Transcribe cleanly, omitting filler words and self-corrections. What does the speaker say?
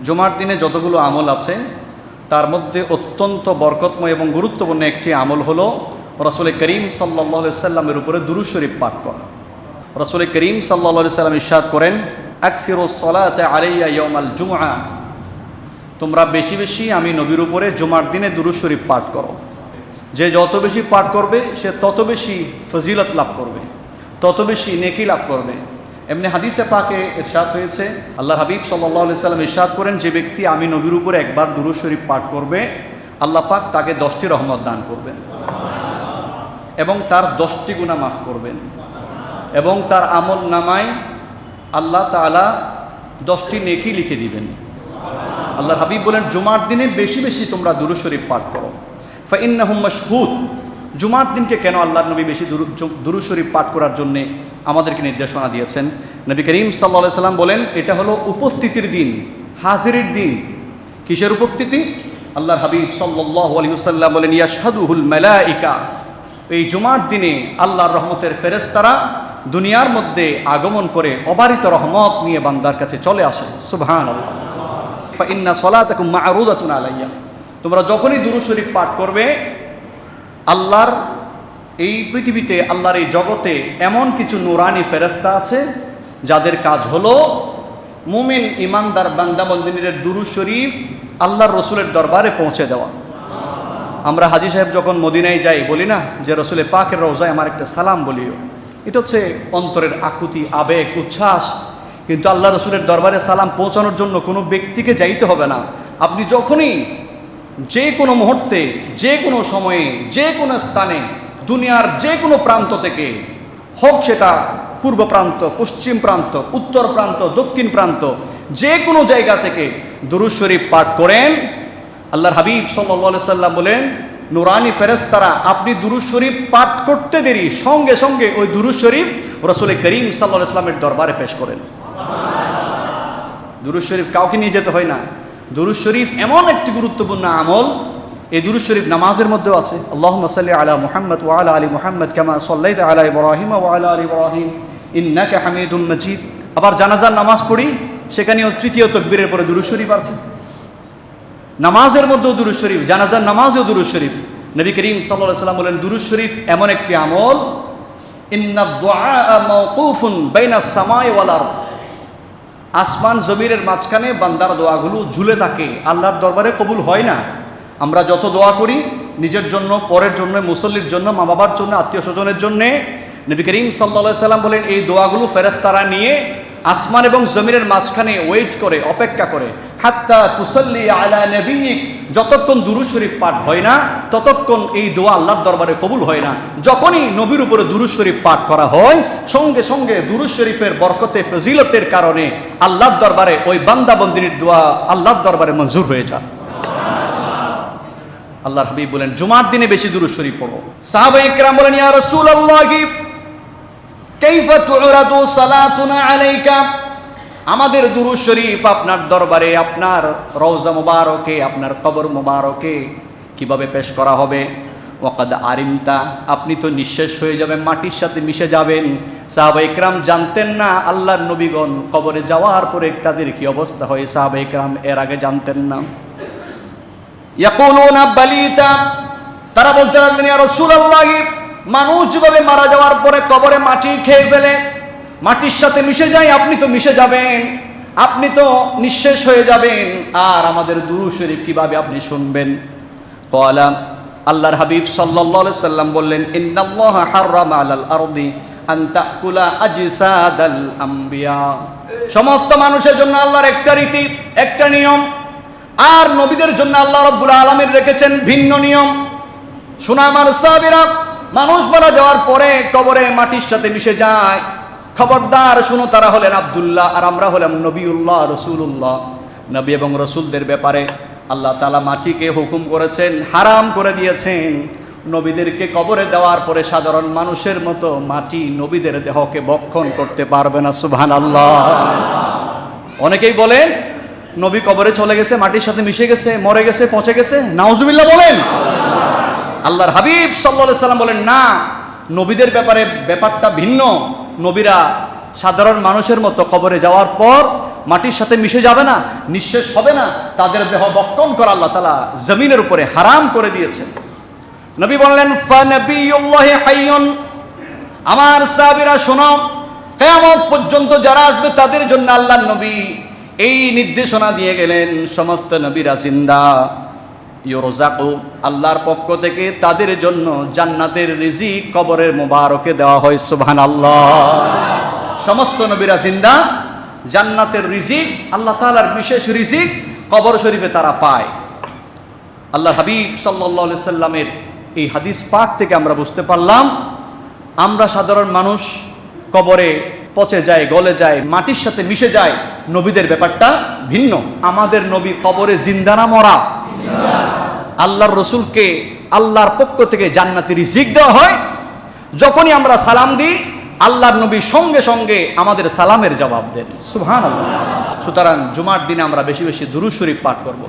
জুমার দিনে যতগুলো আমল আছে তার মধ্যে অত্যন্ত বরকতময় এবং গুরুত্বপূর্ণ একটি আমল হলো রাসূল করিম সাল্লাল্লাহু আলাইহি সাল্লামের উপরে দুরূদ শরীফ পাঠ করা। রাসূল করিম সাল্লাল্লাহু আলাইহি সাল্লাম ইরশাদ করেন, আকসিরুস সালাতা আলাইয়া ইয়াউমাল জুমআ, তোমরা বেশি বেশি আমি নবীর উপরে জুমার দিনে দুরূদ শরীফ পাঠ করো। যে যত বেশি পাঠ করবে সে তত বেশি ফজিলত লাভ করবে, তত বেশি নেকি লাভ করবে। এমনি হাদিসে পাকে ইরশাদ হয়েছে, আল্লাহর হাবিব সাল্লাল্লাহু আলাইহি সাল্লাম ইরশাদ করেন, যে ব্যক্তি আমি নবীর উপরে একবার দুরূদ শরীফ পাঠ করবে আল্লাহ পাক তাকে 10টি রহমত দান করবেন এবং তার 10টি গুনাহ মাফ করবেন এবং তার আমল নামায় আল্লাহ তাআলা 10টি নেকি লিখে দিবেন। আল্লাহর হাবিব বলেন, জুমার দিনে বেশি বেশি তোমরা দুরূদ শরীফ পাঠ করো। ফাইন্নাহুম মাশহুদ, জুমার দিনকে কেন আল্লাহর নবী বেশি দুরূদ শরীফ পাঠ করার জন্য আমাদেরকে নির্দেশনা দিয়েছেন। নবী করিম সাল্লাল্লাহু আলাইহি সাল্লাম বলেন, এটা হলো উপস্থিতির দিন, হাজিরের দিন। কিসের উপস্থিতি? আল্লাহর হাবিব সাল্লাল্লাহু আলাইহি ওয়াসাল্লাম বলেন, ইয়াশহাদুহুল মালায়েকা, এই জুমার দিনে আল্লাহর রহমতের ফেরেশতারা দুনিয়ার মধ্যে আগমন করে অবারিত রহমত নিয়ে বান্দার কাছে চলে আসে। সুবহানাল্লাহ। ফাইন্না সলাতাকুম মা'রুদাতুন আলাইয়া, তোমরা যখনই দুরূদ শরীফ পাঠ করবে আল্লাহর এই পৃথিবীতে, আল্লাহর এই জগতে এমন কিছু নূরানি ফেরেশতা আছে যাদের কাজ হলো মুমিন ইমানদার বান্দা বান্দিনীদের দুরূদ শরীফ আল্লাহর রসুলের দরবারে পৌঁছে দেওয়া। আমরা হাজী সাহেব যখন মদিনায় যাই বলি না যে রসুলের পাকের রওজায় আমার একটা সালাম বলিও, এটা হচ্ছে অন্তরের আকুতি, আবেগ, উচ্ছ্বাস। কিন্তু আল্লাহ রসুলের দরবারে সালাম পৌঁছানোর জন্য কোনো ব্যক্তিকে যাইতে হবে না। আপনি যখনই যে কোনো মুহূর্তে, যে কোনো সময়ে, যে কোনো স্থানে, দুনিয়ার যে কোনো প্রান্ত থেকে হোক, সেটা পূর্ব প্রান্ত, পশ্চিম প্রান্ত, উত্তর প্রান্ত, দক্ষিণ প্রান্ত, যে কোনো জায়গা থেকে দুরূদ শরীফ পাঠ করেন, আল্লাহর হাবিব সাল্লাল্লাহু আলাইহি সাল্লাম বলেন, নূরানি ফেরেশতারা আপনি দুরূদ শরীফ পাঠ করতে দেরি সঙ্গে সঙ্গে ওই দুরূদ শরীফ রাসূল করিম সাল্লাল্লাহু আলাইহি সাল্লামের দরবারে পেশ করেন। দুরূদ শরীফ কাউকে নিয়ে যেতে হয় না। দুরূদ শরীফ এমন একটি গুরুত্বপূর্ণ আমল, এই দুরূদ শরীফ নামাজের মধ্যেও আছে। আল্লাহুম্মা সাল্লি আলা মুহাম্মদ ওয়া আলা আলি মুহাম্মদ কামা সাল্লাইতা আলা ইব্রাহিম ওয়া আলা আলি ইব্রাহিম ইন্নাকা হামিদুম মাজিদ। আবার জানাজার নামাজ পড়ি, সেখানেও তৃতীয় তাকবীরের পরে দুরূদ শরীফ আছে। নামাজের মধ্যেও দুরূদ শরীফ, জানাজার নামাজেও দুরূদ শরীফ। নবী করিম সাল্লাল্লাহু আলাইহি সাল্লাম বলেন, দুরূদ শরীফ এমন একটি আমল, ইন্নাদ দুআ মাওকুফুন বাইনাস সামাই ওয়াল আরদ, আসমান জমিনের মাঝখানে বান্দার দোয়াগুলো ঝুলে থাকে, আল্লাহর দরবারে কবুল হয় না। আমরা যত দোয়া করি নিজের জন্য, পরের জন্য, মুসল্লির জন্য, মা বাবার জন্য, আত্মীয় স্বজনের জন্য, নবী করিম সাল্লাল্লাহু আলাইহি সাল্লাম বলেন, এই দোয়াগুলো ফেরেশতারা নিয়ে আসমান এবং জমিনের মাঝখানে ওয়েট করে, অপেক্ষা করে, হাত্তা তুসাল্লি আলা নবিয়িক, যতক্ষণ দুরূদ শরীফ পাঠ হয় না ততক্ষণ এই দোয়া আল্লাহর দরবারে কবুল হয় না। যখনই নবীর উপরে দুরূদ শরীফ পাঠ করা হয় সঙ্গে সঙ্গে দুরূদ শরীফের বরকতে, ফজিলতের কারণে আল্লাহর দরবারে ওই বান্দা বান্দিনীর দোয়া আল্লাহর দরবারে মঞ্জুর হয়ে যায়। আল্লাহর হাবিব বলেন, জুমার দিনে বেশি দুরূদ শরীফ পড়ো। সাহাবায়ে কেরাম বলেন, ইয়া রাসূলুল্লাহ কাইফা তুরাদু সালাতুনা আলাইকা, আমাদের দুরূদ শরীফ আপনার দরবারে, আপনার রওজা মুবারকে, আপনার কবর মুবারকে কিভাবে পেশ করা হবে? ওয়াকাদ আরিমতা, আপনি তো নিঃশেষ হয়ে যাবেন, মাটির সাথে মিশে যাবেন। সাহাবায়ে কেরাম জানতেন না আল্লাহর নবীগণ কবরে যাওয়ার পরে তাদের কি অবস্থা হয়, সাহাবায়ে কেরাম এর আগে জানতেন না। ইয়াকুলুনা বালিতা, তারা বলতে লাগলেন, ইয়া রাসূলুল্লাহ, মানুষ যেভাবে মারা যাওয়ার পরে কবরে মাটি খেয়ে ফেলে, মাটির সাথে মিশে যায়, আপনি তো মিশে যাবেন, আপনি তো নিঃশেষ হয়ে যাবেন, আর আমাদের দুরূদ শরীফ কিভাবে আপনি শুনবেন? ক্বালা, আল্লাহর হাবিব সাল্লাল্লাহু আলাইহি সাল্লাম বললেন, ইন্নাল্লাহা হাররামা আলাল আরদি আন তাকুলা আজসাদাল আমবিয়া, সমস্ত মানুষের জন্য আল্লাহর একটা রীতি, একটা নিয়ম, আর নবীদের জন্য আল্লাহ রাব্বুল আলামিন রেখেছেন ভিন্ন নিয়ম। শোনা আমার সাহাবীরা, মানুষ মারা যাওয়ার পরে কবরে মাটির সাথে মিশে যায়, খবরদার শুনো, তারা হলেন আব্দুল্লাহ আর আমরা হলাম নবিউল্লাহ, রসুল্লাহ। নবী এবং রসুলদের ব্যাপারে আল্লাহ তাআলা মাটিকে হুকুম করেছেন, হারাম করে দিয়েছেন। নবীদেরকে কবরে দেওয়ার পরে সাধারণ মানুষের মতো মাটি নবীদের দেহকে ভক্ষণ করতে পারবে না। সুবহানাল্লাহ। অনেকেই বলেন নবী কবরে চলে গেছে, মাটির সাথে মিশে গেছে, মরে গেছে, পচে গেছে, নাউজুবিল্লাহ বলেন। আল্লাহর হাবিব সাল্লাল্লাহু আলাইহি সাল্লাম বলেন, না, নবীদের ব্যাপারে ব্যাপারটা ভিন্ন। নবীরা সাধারণ মানুষের মতো কবরে যাওয়ার পর মাটির সাথে মিশে যাবে না, নিঃশেষ হবে না, তাদের দেহ বক্ষণ করা আল্লাহ তাআলা জমিনের উপরে হারাম করে দিয়েছেন। নবী বললেন ফানাবিয়ুল্লাহি হাইয়ুন, আমার সাহাবীরা শোনো, কিয়ামত পর্যন্ত যারা আসবে তাদের জন্য আল্লাহর নবী এই নির্দেশনা দিয়ে গেলেন, সমস্ত নবীরা জিন্দা, ইউরজাকু, আল্লাহর পক্ষ থেকে তাদের জন্য জান্নাতের রিজিক কবরের মোবারকে দেওয়া হয়। সুবহানাল্লাহ। সমস্ত নবীরা জিন্দা, জান্নাতের রিজিক, আল্লাহ তাআলার বিশেষ রিজিক কবর শরীফে তারা পায়। আল্লাহ হাবিব সাল্লাল্লাহু আলাইহি সাল্লামের এই হাদিস পাক থেকে আমরা বুঝতে পারলাম, আমরা সাধারণ মানুষ কবরে পচে যায়, গলে যায়, মাটির সাথে মিশে যায়, নবীদের ব্যাপারটা ভিন্ন। আমাদের নবী কবরে জিন্দা না মরা? আল্লাহর রসুলকে আল্লাহর পক্ষ থেকে জান্নাতি রিজিক দেওয়া হয়। যখনই আমরা সালাম দিই, আল্লাহর নবী সঙ্গে সঙ্গে আমাদের সালামের জবাব দেন। সুবহানাল্লাহ। সুতরাং জুমার দিনে আমরা বেশি বেশি দুরূদ শরীফ পাঠ করব।